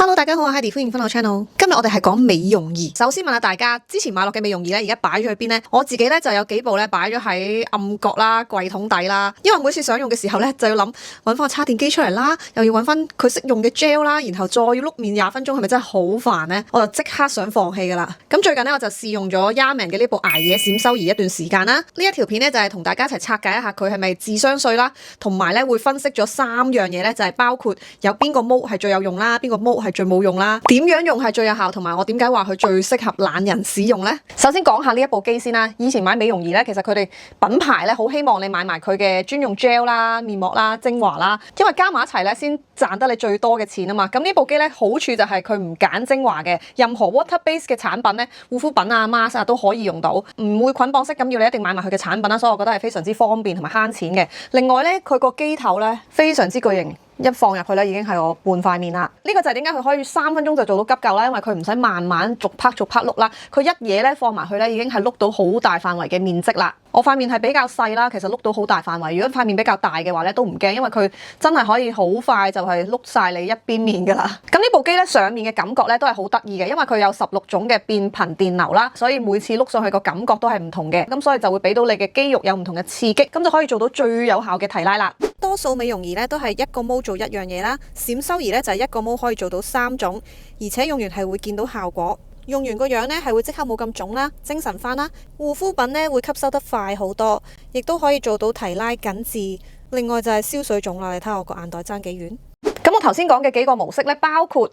Hello， 大家好，我係 Heidi， 歡迎返到 channel。今日我哋係講美容儀。首先問下大家，之前買落嘅美容儀咧，而家擺咗去邊呢？我自己咧就有幾部咧擺咗喺暗角啦、櫃桶底啦。因為每次想用嘅時候咧，就要諗揾翻個叉電機出嚟啦，又要揾翻佢識用嘅 gel 啦，然後再要碌面20分鐘，係咪真係好煩呢？我就即刻想放棄噶啦。咁最近咧我就試用咗 Yaman 嘅呢部捱夜閃修儀一段時間啦。呢一條片咧就係同大家一齊拆解一下佢係咪智商稅啦，同埋咧會分析咗3樣嘢咧，就係包括有邊個毛係最有用啦，邊個毛係最冇用啦，點樣用係最有效，同埋我點解話佢最適合懶人使用呢？首先講下呢一部機先啦。以前買美容儀咧，其實佢哋品牌咧好希望你買埋佢嘅專用 gel 啦、面膜啦、精華啦，因為加埋一齊咧先賺得你最多嘅錢啊嘛。咁呢部機咧好處就係佢唔揀精華嘅，任何 water base 嘅產品咧，護膚品啊、mask 啊都可以用到，唔會捆綁式咁要你一定買埋佢嘅產品啦。所以我覺得係非常之方便同埋慳錢嘅。另外咧，佢個機頭咧非常之巨型。一放入去咧，已經係我半塊面啦。呢個就係點解佢可以3分鐘就做到急救啦，因為佢唔使慢慢逐 part 碌啦，佢一嘢咧放埋去咧，已經係碌到好大範圍嘅面積啦。我塊面係比較細啦，其實碌到好大範圍。如果塊面比較大嘅話咧，都唔驚，因為佢真係可以好快就係碌晒你一邊面噶啦。咁呢部機咧上面嘅感覺咧都係好得意嘅，因為佢有16種嘅變頻電流啦，所以每次碌上去個感覺都係唔同嘅。咁所以就會俾到你嘅肌肉有唔同嘅刺激，咁就可以做到最有效嘅提拉啦。多數美容儀咧都係一個毛做一樣嘢啦，閃修儀咧就係一個毛可以做到3種，而且用完係會見到效果，用完個樣咧係會即刻冇咁腫啦，精神翻啦。護膚品咧會吸收得快好多，亦都可以做到提拉緊緻。另外就係消水腫啦，你睇下我個眼袋爭幾遠。咁我頭先講嘅幾個模式咧，包括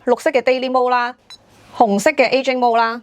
綠色嘅 Daily Mode 啦，紅色嘅 Aging Mode 啦。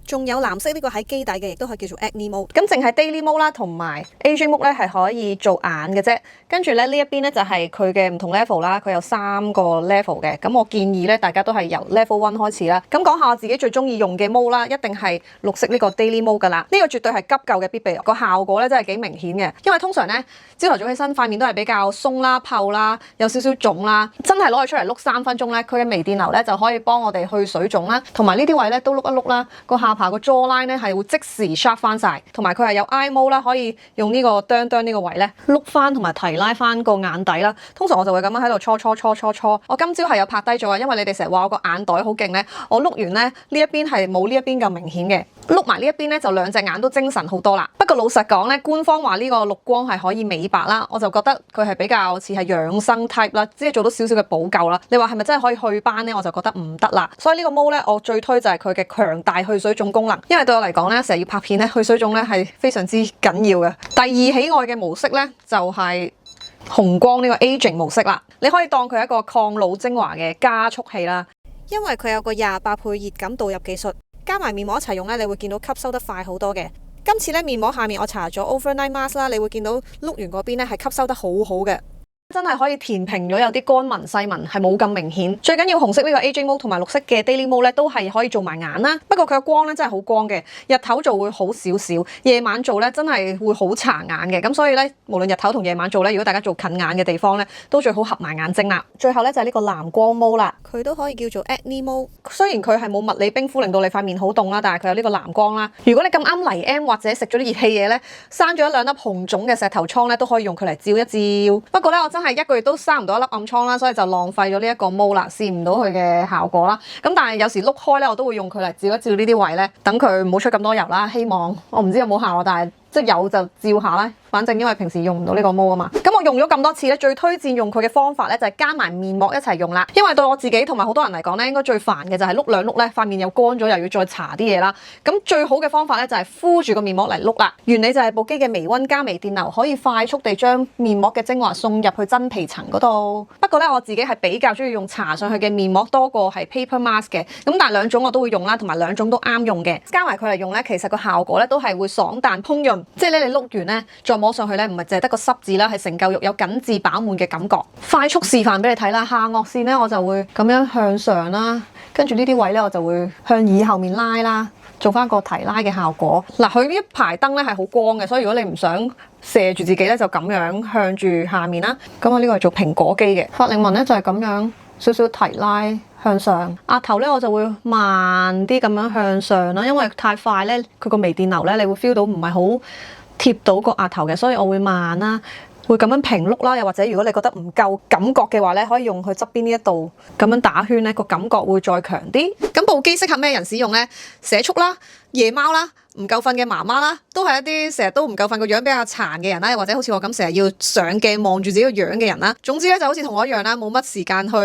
仲有藍色呢個喺基底嘅，亦都可以叫做 Acne Mode。咁淨係 Daily Mode 啦，同埋 Aging Mode 咧係可以做眼嘅啫。跟住咧呢一邊咧就係佢嘅唔同 level 啦，佢有3個 level 嘅。咁我建議咧大家都係由 level 1開始啦。咁講下我自己最中意用嘅 mode 啦，一定係綠色呢個 Daily Mode 噶啦。呢個絕對係急救嘅必備，個效果咧真係幾明顯嘅。因為通常咧朝頭早起身塊面都係比較鬆啦、泡啦，有少少腫啦，真係攞佢出嚟碌3分鐘咧，佢嘅微電流咧就可以幫我哋去水腫啦，同埋呢啲位咧都碌一碌啦，個下巴個 jawline 咧係會即時 sharp 翻晒，同埋佢係有 eye mode 啦，可以用呢個哚呢個位咧碌翻同埋提拉翻個眼底啦。通常我就會咁樣喺度搓。我今朝係有拍低咗啊，因為你哋成日話我個眼袋好勁咧，我碌完咧呢一邊係冇呢一邊咁明顯嘅，碌埋呢一邊咧就2隻眼都精神好多啦。不過老實講咧，官方話呢個綠光係可以美白啦，我就覺得佢係比較似係養生 type 啦，只係做到少少嘅補救啦。你話係咪真係可以去斑咧？我就覺得唔得啦。所以呢個毛咧，我最推就係佢嘅強大去水腫功能，因為對我嚟講咧，成日要拍片咧，去水腫咧係非常之緊要嘅。第二喜愛嘅模式咧，就係紅光呢個 Aging 模式啦。你可以當佢係一個抗老精華嘅加速器啦，因為佢有個28倍熱感導入技術，加埋面膜一齊用咧，你會見到吸收得快好多嘅。今次咧面膜下面我搽咗 Overnight Mask 啦，你會見到碌完嗰邊咧係吸收得好好嘅。真係可以填平咗有啲乾紋細紋，係冇咁明顯。最緊要紅色呢個 Aging Mode 同埋綠色嘅 Daily Mode 咧，都係可以做埋眼啦。不過佢嘅光咧真係好光嘅，日頭做會好少少，夜晚做咧真係會好殘眼嘅。咁所以咧，無論日頭同夜晚做咧，如果大家做近眼嘅地方咧，都最好合埋眼睛啦。最後咧就係呢個藍光 Mode 啦，佢都可以叫做 Acne Mode。雖然佢係冇物理冰敷令到你塊面好凍啦，但係佢有呢個藍光啦。如果你咁啱嚟 M 或者食咗啲熱氣嘢咧，生咗1-2粒紅腫嘅石頭瘡咧，都可以用佢嚟照一照。不過咧，我真係1個月都生唔到1粒暗瘡啦，所以就浪費咗呢一個毛啦，試唔到佢嘅效果啦。咁但係有時碌開咧，我都會用佢嚟照一照呢啲位咧，等佢唔好出咁多油啦。希望我唔知有冇效，但係即係有就照下啦。反正因為平時用唔到呢個毛啊嘛，咁我用咗咁多次咧，最推薦用佢嘅方法咧就係加埋面膜一齊用啦。因為對我自己同埋好多人嚟講咧，應該最煩嘅就係碌2碌咧，塊面又乾咗，又要再搽啲嘢啦。咁最好嘅方法咧就係敷住個面膜嚟碌啦。原理就係部機嘅微溫加微電流可以快速地將面膜嘅精華送入去真皮層嗰度。不過咧我自己係比較中意用搽上去嘅面膜多過係 paper mask 嘅。咁但係2種我都會用啦，同埋2種都啱用嘅。加埋佢嚟用咧，其實個效果咧都係會爽彈烹潤，即係咧你碌完咧再摸上去咧，唔係淨係得個濕字啦，係成嚿肉有緊緻飽滿嘅感覺。快速示範俾你睇啦，下顎線咧我就會咁樣向上啦，跟住呢啲位咧我就會向耳後面拉啦，做翻個提拉嘅效果。嗱，佢呢一排燈咧係好光嘅，所以如果你唔想射住自己咧，就咁樣向住下面啦。咁我呢個係做蘋果肌嘅法令紋咧，就係咁樣少少提拉向上。額頭咧我就會慢啲咁樣向上啦，因為太快咧，佢個微電流咧，你會 feel 到唔係好貼到個額頭嘅，所以我會慢啦，會咁樣平碌啦，又或者如果你覺得唔夠感覺嘅話咧，可以用佢側邊呢一度咁樣打圈咧，個感覺會再強啲。咁部機適合咩人使用咧？社畜啦、夜貓啦、唔夠瞓嘅媽媽啦，都係一啲成日都唔夠瞓個樣比較殘嘅人啦，又或者好似我咁成日要上鏡望住自己個樣嘅人啦。總之咧就好似同我一樣啦，冇乜時間去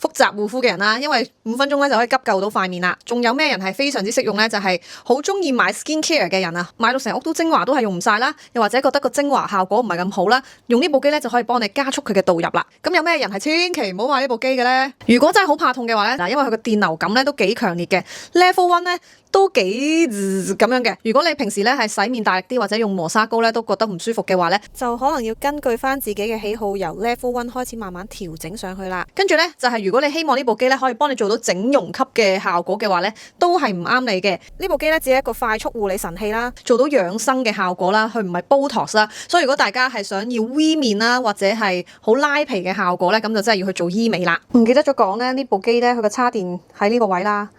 複雜護膚嘅人啦，因為5分鐘咧就可以急救到塊面啦。仲有咩人係非常之適用咧？就係好中意買 skin care 嘅人啊，買到成屋都精華都係用唔晒啦，又或者覺得個精華效果唔係咁好啦，用呢部機咧就可以幫你加速佢嘅導入啦。咁有咩人係千祈唔好買呢部機嘅咧？如果真係好怕痛嘅話咧，嗱，因為佢個電流感咧都幾強烈嘅 ，level 1咧都幾咁樣嘅。如果你平時咧係洗面大力啲或者用磨砂膏咧都覺得唔舒服嘅話咧，就可能要根據翻自己嘅喜好，由 level 1開始慢慢調整上去啦。跟住咧就係如果你希望呢部機咧可以幫你做到整容級嘅效果嘅話咧，都係唔啱你嘅。呢部機咧只係一個快速護理神器啦，做到養生嘅效果啦，佢唔係 Botox 啦。所以如果大家係想要 V 面啦或者係好拉皮嘅效果咧，咁就真係要去做醫美啦。唔記得咗講咧，呢部機咧佢個叉電喺呢個位啦。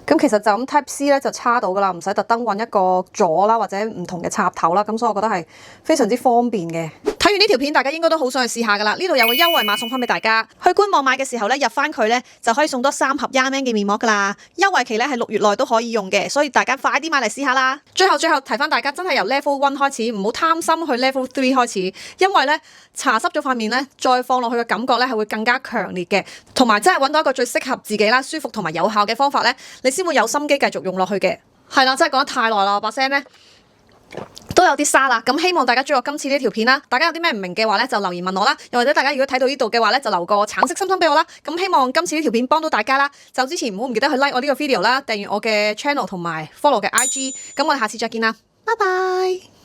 咁其實就咁 Type C 咧就插到噶啦，唔使特登揾一個座啦或者唔同嘅插頭啦，咁所以我覺得係非常之方便嘅。睇完呢條片，大家應該都好想去試下噶啦。呢度有個優惠碼送翻俾大家，去官網買嘅時候咧入翻佢咧就可以送多3盒 Yaman 嘅面膜噶啦。優惠期咧係6月內都可以用嘅，所以大家快啲買嚟試下啦。最後提翻大家，真係由 Level 1開始，唔好貪心去 Level 3開始，因為咧搽濕咗塊面咧，再放落去嘅感覺咧係會更加強烈嘅，同埋真係揾到一個最適合自己啦、舒服同埋有效嘅方法咧，你先會有心機繼續用落去嘅。係啦，真係講得太耐啦，我把聲咧都有啲沙啦。咁希望大家中意我今次呢條片啦。大家有啲咩唔明嘅話咧，就留言問我啦。又或者大家如果睇到呢度嘅話咧，就留個橙色心心俾我啦。咁希望今次呢條片幫到大家啦。就之前唔好唔記得去 like 我呢個 video 啦，訂閱我嘅 channel 同埋 follow 嘅 IG。咁我哋下次再見啦，拜拜。